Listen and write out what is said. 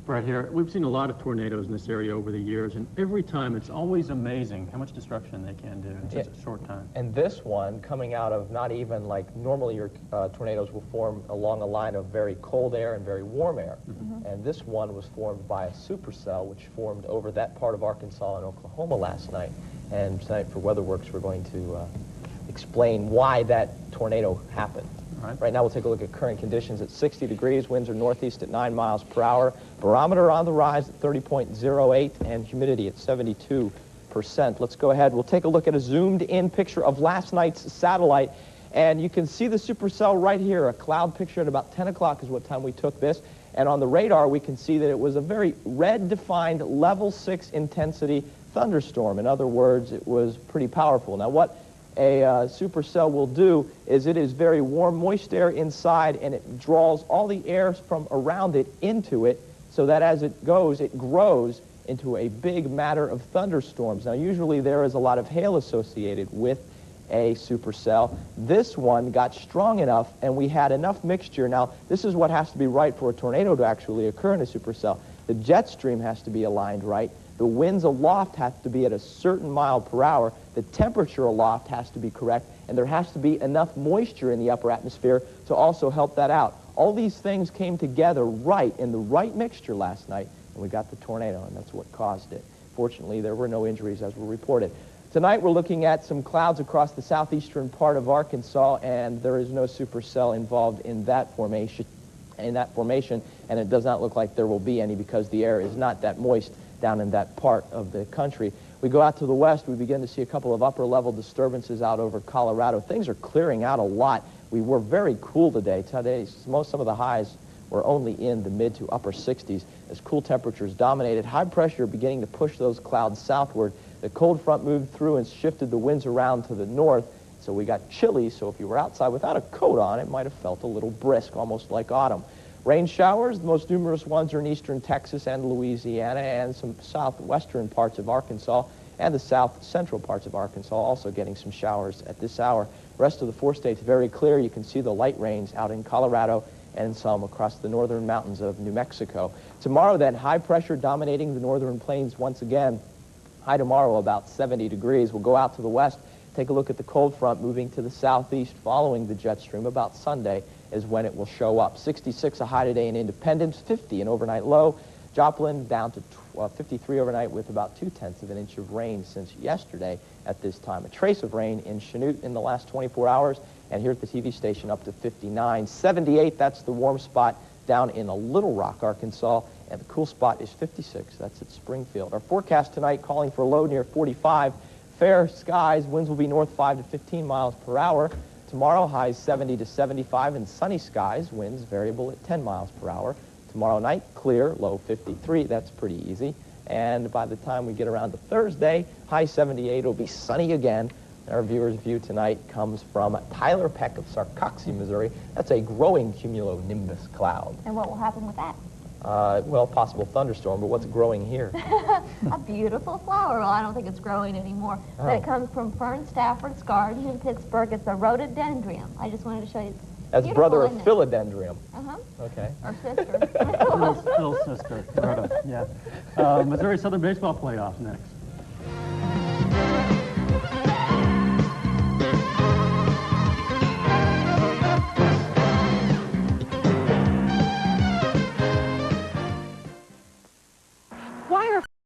Right here, we've seen a lot of tornadoes in this area over the years, and every time it's always amazing how much destruction they can do in such a short time. And this one, coming out of not even like normally your tornadoes will form along a line of very cold air and very warm air. And this one was formed by a supercell which formed over that part of Arkansas and Oklahoma last night. And tonight for WeatherWorks, we're going to explain why that tornado happened. Right now we'll take a look at current conditions at 60 degrees, winds are northeast at 9 miles per hour, barometer on the rise at 30.08, and humidity at 72%. Let's go ahead, we'll take a look at a zoomed in picture of last night's satellite, and you can see the supercell right here, a cloud picture at about 10 o'clock is what time we took this, and on the radar we can see that it was a very red defined level 6 intensity thunderstorm. In other words, it was pretty powerful. Now what a supercell will do is it is very warm, moist air inside, and it draws all the air from around it into it, so that as it goes, it grows into a big matter of thunderstorms. Now usually there is a lot of hail associated with a supercell. This one got strong enough, and we had enough mixture. Now this is what has to be right for a tornado to actually occur in a supercell. The jet stream has to be aligned right. The winds aloft have to be at a certain mile per hour. The temperature aloft has to be correct, and there has to be enough moisture in the upper atmosphere to also help that out. All these things came together right in the right mixture last night, and we got the tornado, and that's what caused it. Fortunately, there were no injuries as were reported. Tonight, we're looking at some clouds across the southeastern part of Arkansas, and there is no supercell involved in that formation, and it does not look like there will be any because the air is not that moist down in that part of the country. We go out to the west, we begin to see a couple of upper-level disturbances out over Colorado. Things are clearing out a lot. We were very cool today. Some of the highs were only in the mid to upper 60s as cool temperatures dominated. High pressure beginning to push those clouds southward. The cold front moved through and shifted the winds around to the north, so we got chilly, so if you were outside without a coat on, it might have felt a little brisk, almost like autumn. Rain showers, the most numerous ones are in eastern Texas and Louisiana and some southwestern parts of Arkansas and the south central parts of Arkansas also getting some showers at this hour. The rest of the 4 states very clear. You can see the light rains out in Colorado and some across the northern mountains of New Mexico. Tomorrow then, high pressure dominating the northern plains once again. High tomorrow about 70 degrees. We'll go out to the west, take a look at the cold front moving to the southeast following the jet stream. About Sunday is when it will show up. 66 a high today in Independence, 50 an overnight low. Joplin down to 53 overnight with about 0.2 of an inch of rain since yesterday at this time. A trace of rain in Chanute in the last 24 hours, and here at the TV station up to 59. 78, that's the warm spot down in Little Rock, Arkansas, and the cool spot is 56. That's at Springfield. Our forecast tonight calling for a low near 45. Fair skies, winds will be north 5 to 15 miles per hour. Tomorrow, highs 70 to 75, and sunny skies, winds variable at 10 miles per hour. Tomorrow night, clear, low 53. That's pretty easy. And by the time we get around to Thursday, high 78, it'll be sunny again. Our viewer's view tonight comes from Tyler Peck of Sarcoxie, Missouri. That's a growing cumulonimbus cloud. And what will happen with that? Well, possible thunderstorm, but what's growing here? A beautiful flower. Well, I don't think it's growing anymore. Oh. But it comes from Fern Stafford's garden in Pittsburg. It's a rhododendron. I just wanted to show you. That's brother of philodendron. Uh-huh. Okay. Or sister. Little sister. Yeah. Missouri Southern Baseball playoffs next.